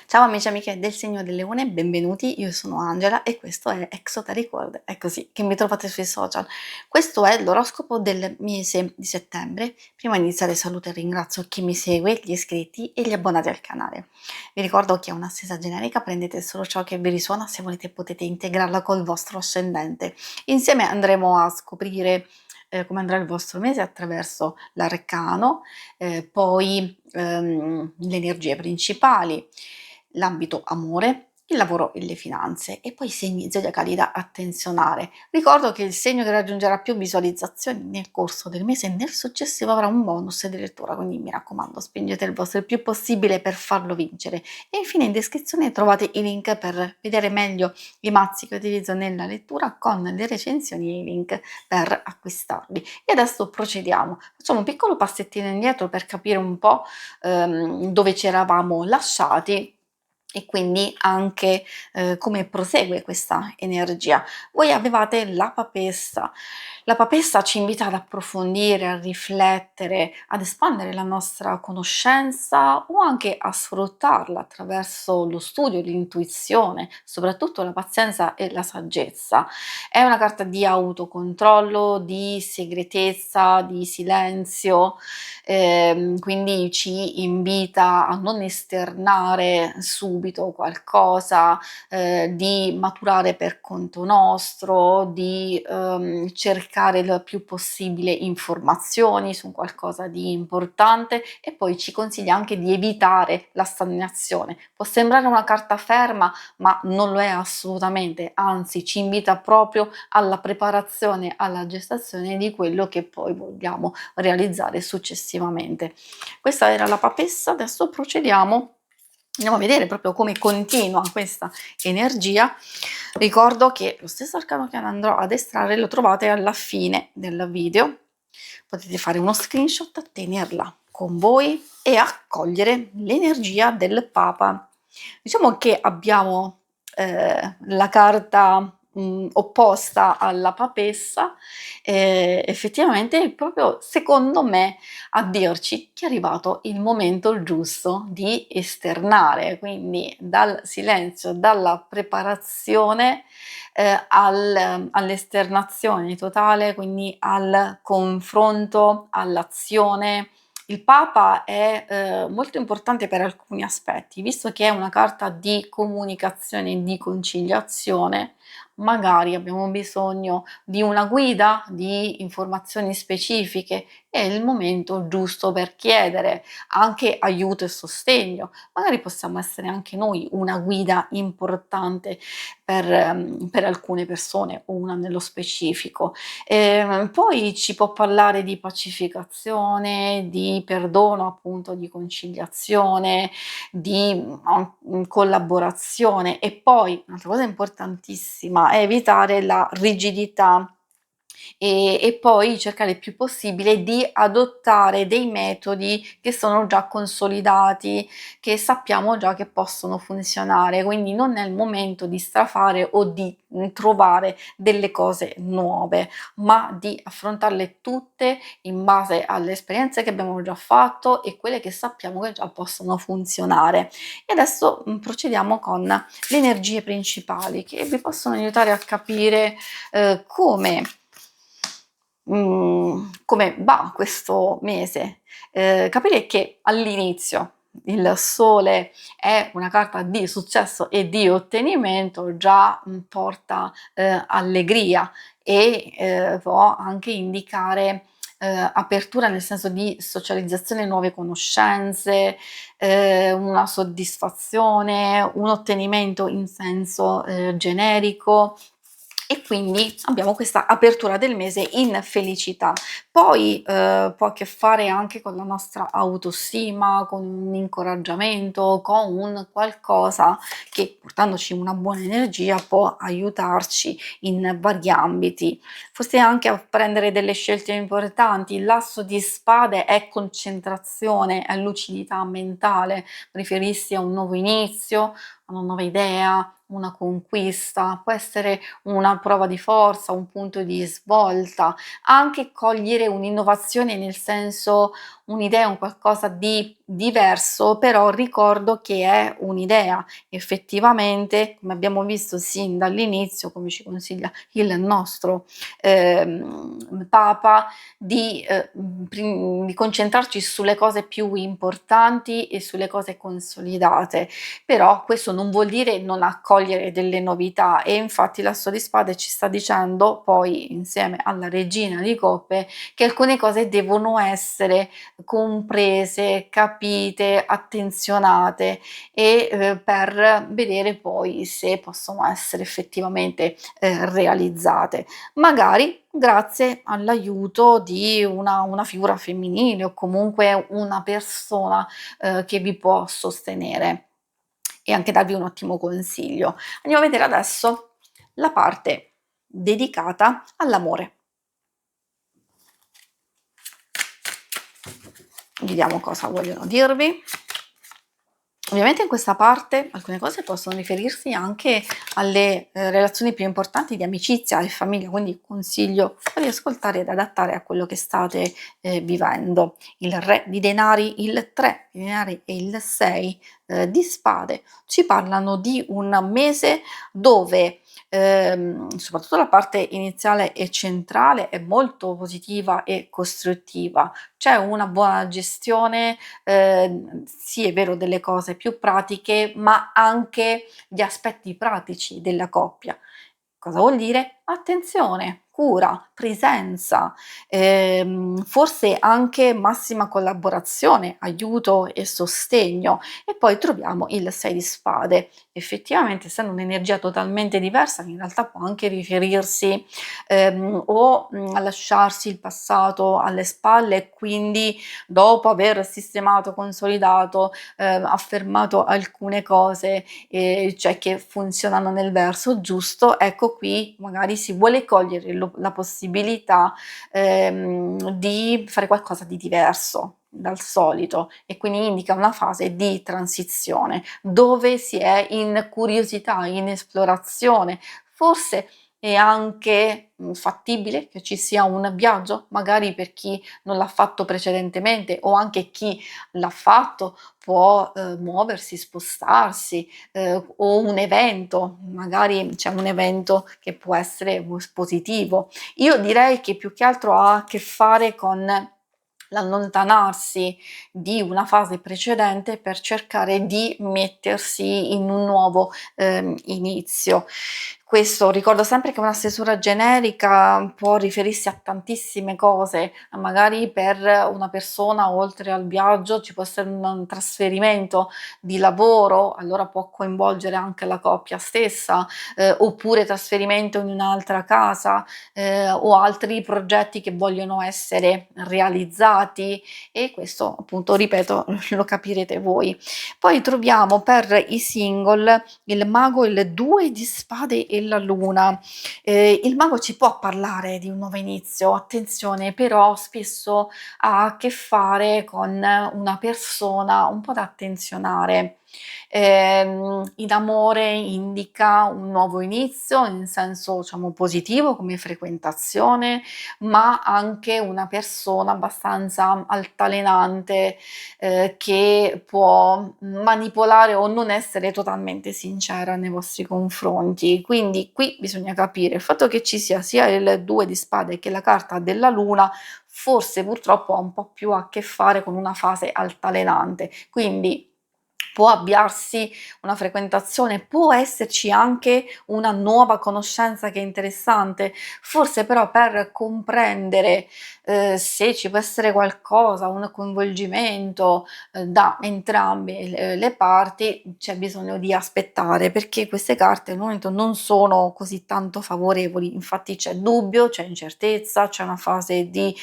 Ciao amici e amiche del segno del leone, benvenuti, io sono Angela e questo è Exoteric World, è così che mi trovate sui social. Questo è l'oroscopo del mese di settembre. Prima di iniziare saluto e ringrazio chi mi segue, gli iscritti e gli abbonati al canale. Vi ricordo che è una stesa generica, prendete solo ciò che vi risuona, se volete potete integrarla col vostro ascendente. Insieme andremo a scoprire come andrà il vostro mese attraverso l'arcano, poi le energie principali, l'ambito amore, il lavoro e le finanze e poi i segni zodiacali da attenzionare. Ricordo che il segno che raggiungerà più visualizzazioni nel corso del mese e nel successivo avrà un bonus di lettura, quindi mi raccomando spingete il vostro il più possibile per farlo vincere. E infine in descrizione trovate i link per vedere meglio i mazzi che utilizzo nella lettura con le recensioni e i link per acquistarli. E adesso procediamo, facciamo un piccolo passettino indietro per capire un po' dove ci eravamo lasciati e quindi anche come prosegue questa energia. Voi avevate la papessa. La papessa ci invita ad approfondire, a riflettere, ad espandere la nostra conoscenza o anche a sfruttarla attraverso lo studio, l'intuizione, soprattutto la pazienza e la saggezza. È una carta di autocontrollo, di segretezza, di silenzio, quindi ci invita a non esternare subito qualcosa, di maturare per conto nostro, di cercare il più possibile informazioni su qualcosa di importante e poi ci consiglia anche di evitare la stagnazione. Può sembrare una carta ferma, ma non lo è assolutamente, anzi ci invita proprio alla preparazione, alla gestazione di quello che poi vogliamo realizzare successivamente. Questa era la papessa, adesso procediamo. Andiamo a vedere proprio come continua questa energia. Ricordo che lo stesso arcano che andrò ad estrarre lo trovate alla fine del video. Potete fare uno screenshot, tenerla con voi e accogliere l'energia del Papa. Diciamo che abbiamo la carta opposta alla papessa, effettivamente è proprio secondo me a dirci che è arrivato il momento giusto di esternare, quindi dal silenzio, dalla preparazione all'esternazione totale, quindi al confronto, all'azione. Il Papa è molto importante per alcuni aspetti, visto che è una carta di comunicazione e di conciliazione, magari abbiamo bisogno di una guida, di informazioni specifiche, è il momento giusto per chiedere anche aiuto e sostegno. Magari possiamo essere anche noi una guida importante per alcune persone o una nello specifico. Poi ci può parlare di pacificazione, di perdono, appunto, di conciliazione, di collaborazione e poi un'altra cosa importantissima è evitare la rigidità e poi cercare il più possibile di adottare dei metodi che sono già consolidati, che sappiamo già che possono funzionare, quindi non è il momento di strafare o di trovare delle cose nuove, ma di affrontarle tutte in base alle esperienze che abbiamo già fatto e quelle che sappiamo che già possono funzionare. E adesso procediamo con le energie principali che vi possono aiutare a capire come va questo mese. Capire che all'inizio il sole è una carta di successo e di ottenimento già porta allegria e può anche indicare apertura nel senso di socializzazione, nuove conoscenze, una soddisfazione, un ottenimento in senso generico e quindi abbiamo questa apertura del mese in felicità. Poi può a che fare anche con la nostra autostima, con un incoraggiamento, con un qualcosa che portandoci una buona energia può aiutarci in vari ambiti. Forse anche a prendere delle scelte importanti. L'asso di spade è concentrazione, è lucidità mentale, riferirsi a un nuovo inizio, a una nuova idea, una conquista, può essere una prova di forza, un punto di svolta, anche cogliere un'innovazione nel senso un'idea, un qualcosa di diverso, però ricordo che è un'idea. Effettivamente, come abbiamo visto sin dall'inizio, come ci consiglia il nostro Papa, di concentrarci sulle cose più importanti e sulle cose consolidate. Però questo non vuol dire non accogliere delle novità, e infatti l'Asso di Spade ci sta dicendo poi, insieme alla Regina di Coppe, che alcune cose devono essere comprese, capite, attenzionate, e per vedere poi se possono essere effettivamente realizzate. Magari grazie all'aiuto di una figura femminile, o comunque una persona che vi può sostenere e anche darvi un ottimo consiglio. Andiamo a vedere adesso la parte dedicata all'amore. Vediamo cosa vogliono dirvi. Ovviamente in questa parte alcune cose possono riferirsi anche alle relazioni più importanti di amicizia e famiglia, quindi consiglio di ascoltare ed adattare a quello che state vivendo. Il Re di Denari, il 3 di Denari e il 6 di Spade ci parlano di un mese dove soprattutto la parte iniziale e centrale è molto positiva e costruttiva. C'è una buona gestione, sì è vero, delle cose più pratiche, ma anche gli aspetti pratici della coppia. Cosa vuol dire? Attenzione, cura, presenza, forse anche massima collaborazione, aiuto e sostegno. E poi troviamo il 6 di spade. Effettivamente, essendo un'energia totalmente diversa, che in realtà può anche riferirsi a lasciarsi il passato alle spalle, e quindi dopo aver sistemato, consolidato, affermato alcune cose, cioè che funzionano nel verso giusto, ecco qui magari si vuole cogliere la possibilità di fare qualcosa di diverso dal solito, e quindi indica una fase di transizione dove si è in curiosità, in esplorazione. Forse è anche fattibile che ci sia un viaggio, magari per chi non l'ha fatto precedentemente, o anche chi l'ha fatto può muoversi, spostarsi, o un evento, magari c'è un evento che può essere positivo. Io direi che più che altro ha a che fare con l'allontanarsi di una fase precedente per cercare di mettersi in un nuovo inizio. Questo ricordo sempre che una stesura generica può riferirsi a tantissime cose, magari per una persona oltre al viaggio ci può essere un trasferimento di lavoro, allora può coinvolgere anche la coppia stessa, oppure trasferimento in un'altra casa, o altri progetti che vogliono essere realizzati, e questo appunto, ripeto, lo capirete voi. Poi troviamo per i single il mago, il 2 di spade e la luna. Il mago ci può parlare di un nuovo inizio, attenzione, però spesso ha a che fare con una persona un po' da attenzionare. In amore indica un nuovo inizio in senso, diciamo, positivo come frequentazione, ma anche una persona abbastanza altalenante, che può manipolare o non essere totalmente sincera nei vostri confronti. Quindi qui bisogna capire il fatto che ci sia sia il 2 di spade che la carta della luna, forse purtroppo ha un po' più a che fare con una fase altalenante. Quindi può avviarsi una frequentazione, può esserci anche una nuova conoscenza che è interessante, forse però per comprendere se ci può essere qualcosa, un coinvolgimento da entrambe le parti, c'è bisogno di aspettare, perché queste carte al momento non sono così tanto favorevoli. Infatti c'è dubbio, c'è incertezza, c'è una fase di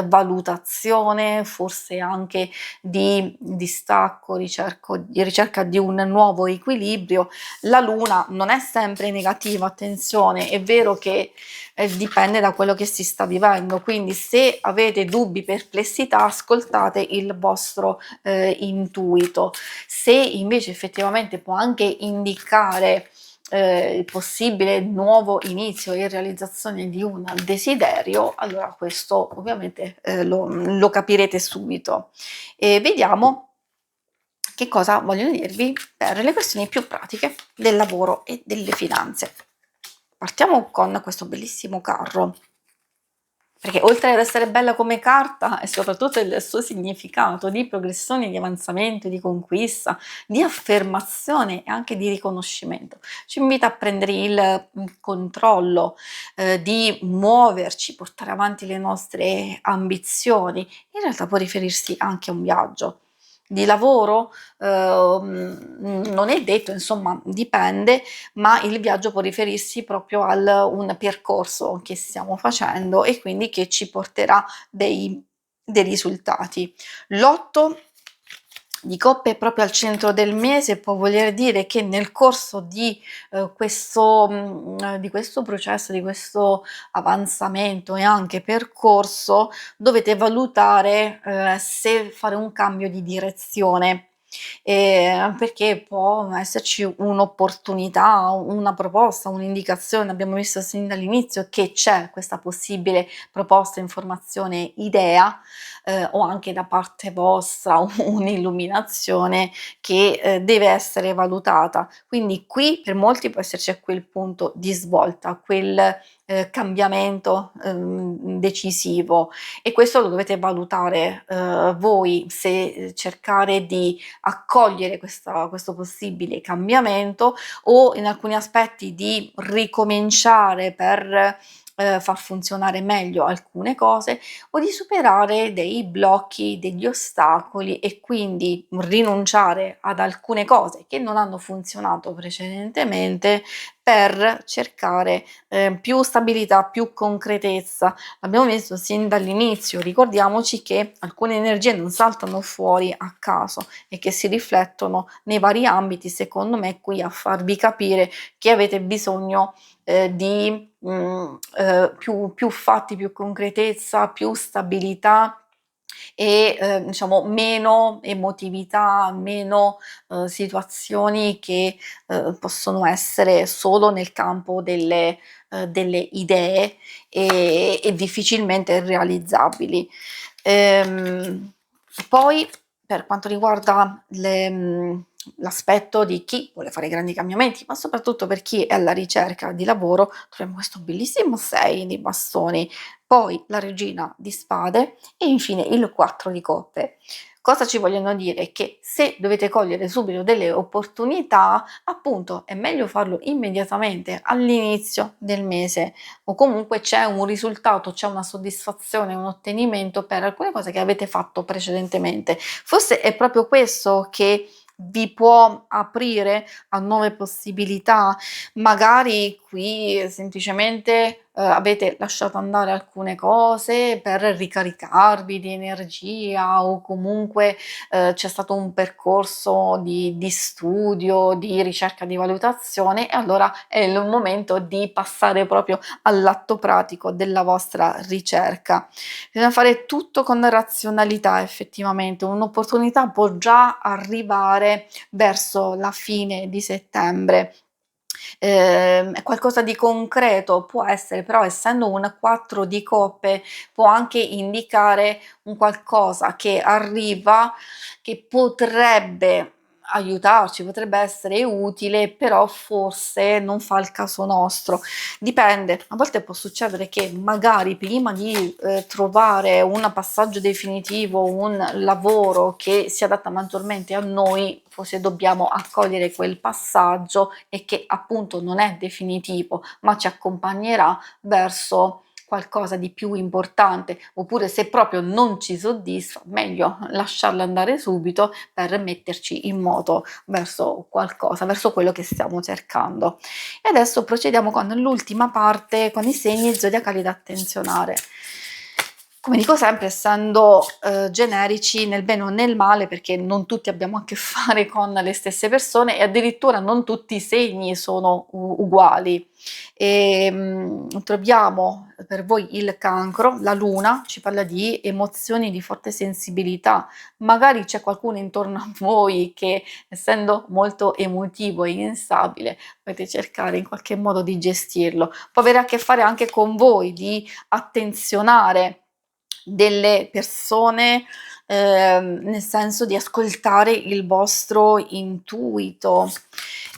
valutazione, forse anche di distacco, ricerca di un nuovo equilibrio. La luna non è sempre negativa, attenzione, è vero che dipende da quello che si sta vivendo, quindi se avete dubbi, perplessità, ascoltate il vostro intuito. Se invece effettivamente può anche indicare il possibile nuovo inizio e realizzazione di un desiderio, allora questo ovviamente lo capirete subito. E vediamo che cosa vogliono dirvi per le questioni più pratiche del lavoro e delle finanze. Partiamo con questo bellissimo carro, perché oltre ad essere bella come carta e soprattutto il suo significato di progressione, di avanzamento, di conquista, di affermazione e anche di riconoscimento, ci invita a prendere il controllo, di muoverci, portare avanti le nostre ambizioni. In realtà può riferirsi anche a un viaggio. Di lavoro, non è detto, insomma, dipende, ma il viaggio può riferirsi proprio al un percorso che stiamo facendo e quindi che ci porterà dei risultati. L'8 di coppe proprio al centro del mese può voler dire che nel corso di questo processo, di questo avanzamento e anche percorso, dovete valutare, se fare un cambio di direzione, perché può esserci un'opportunità, una proposta, un'indicazione. Abbiamo visto sin dall'inizio che c'è questa possibile proposta, informazione, idea, o anche da parte vostra un'illuminazione che, deve essere valutata. Quindi qui per molti può esserci quel punto di svolta, quel, cambiamento, decisivo, e questo lo dovete valutare, voi, se cercare di accogliere questo possibile cambiamento o in alcuni aspetti di ricominciare per, far funzionare meglio alcune cose o di superare dei blocchi, degli ostacoli e quindi rinunciare ad alcune cose che non hanno funzionato precedentemente per cercare, più stabilità, più concretezza. L'abbiamo visto sin dall'inizio, ricordiamoci che alcune energie non saltano fuori a caso e che si riflettono nei vari ambiti, secondo me qui a farvi capire che avete bisogno, di, più fatti, più concretezza, più stabilità e, diciamo meno emotività, meno, situazioni che, possono essere solo nel campo delle idee e difficilmente realizzabili. Poi per quanto riguarda l'aspetto di chi vuole fare grandi cambiamenti, ma soprattutto per chi è alla ricerca di lavoro, troviamo questo bellissimo 6 di bastoni, poi la regina di spade e infine il 4 di coppe. Cosa ci vogliono dire? Che se dovete cogliere subito delle opportunità, appunto è meglio farlo immediatamente all'inizio del mese o comunque c'è un risultato, c'è una soddisfazione, un ottenimento per alcune cose che avete fatto precedentemente. Forse è proprio questo che vi può aprire a nuove possibilità. Magari qui semplicemente, avete lasciato andare alcune cose per ricaricarvi di energia o comunque, c'è stato un percorso di studio, di ricerca, di valutazione e allora è il momento di passare proprio all'atto pratico della vostra ricerca. Bisogna fare tutto con razionalità effettivamente, un'opportunità può già arrivare verso la fine di settembre. È qualcosa di concreto, può essere, però essendo un 4 di coppe può anche indicare un qualcosa che arriva, che potrebbe aiutarci, potrebbe essere utile, però forse non fa il caso nostro. Dipende, a volte può succedere che magari prima di, trovare un passaggio definitivo, un lavoro che si adatta maggiormente a noi, forse dobbiamo accogliere quel passaggio e che appunto non è definitivo, ma ci accompagnerà verso qualcosa di più importante, oppure se proprio non ci soddisfa, meglio lasciarlo andare subito per metterci in moto verso qualcosa, verso quello che stiamo cercando. E adesso procediamo con l'ultima parte, con i segni zodiacali da attenzionare. Come dico sempre, essendo, generici nel bene o nel male, perché non tutti abbiamo a che fare con le stesse persone e addirittura non tutti i segni sono uguali. Troviamo per voi il Cancro, la Luna ci parla di emozioni di forte sensibilità, magari c'è qualcuno intorno a voi che, essendo molto emotivo e instabile, dovete cercare in qualche modo di gestirlo. Può avere a che fare anche con voi, di attenzionare delle persone, nel senso di ascoltare il vostro intuito,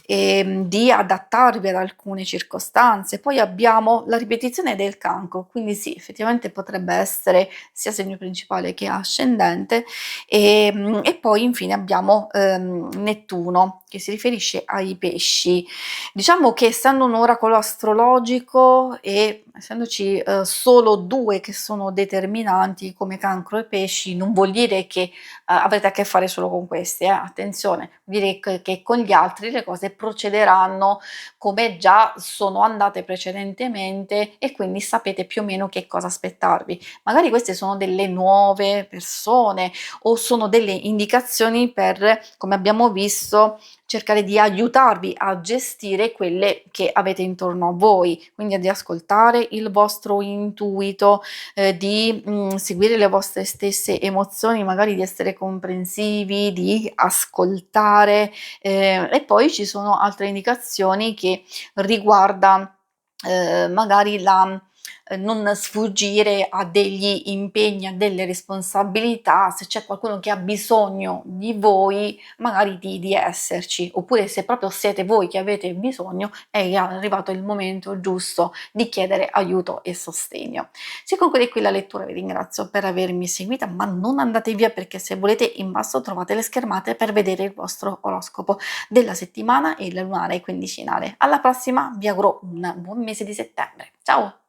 di adattarvi ad alcune circostanze. Poi abbiamo la ripetizione del cancro, quindi sì, effettivamente potrebbe essere sia segno principale che ascendente. E poi infine abbiamo, Nettuno, che si riferisce ai pesci. Diciamo che essendo un oracolo astrologico e essendoci, solo 2 che sono determinanti come Cancro e Pesci, non vuol dire che, avrete a che fare solo con questi, attenzione, vuol dire che con gli altri le cose procederanno come già sono andate precedentemente e quindi sapete più o meno che cosa aspettarvi. Magari queste sono delle nuove persone o sono delle indicazioni per, come abbiamo visto, cercare di aiutarvi a gestire quelle che avete intorno a voi, quindi di ascoltare il vostro intuito, di, seguire le vostre stesse emozioni, magari di essere comprensivi, di ascoltare, e poi ci sono altre indicazioni che riguarda, magari la non sfuggire a degli impegni, a delle responsabilità, se c'è qualcuno che ha bisogno di voi, magari di esserci, oppure se proprio siete voi che avete bisogno, è arrivato il momento giusto di chiedere aiuto e sostegno. Si conclude qui la lettura, vi ringrazio per avermi seguita, ma non andate via perché se volete in basso trovate le schermate per vedere il vostro oroscopo della settimana e il lunare quindicinale. Alla prossima, vi auguro un buon mese di settembre. Ciao!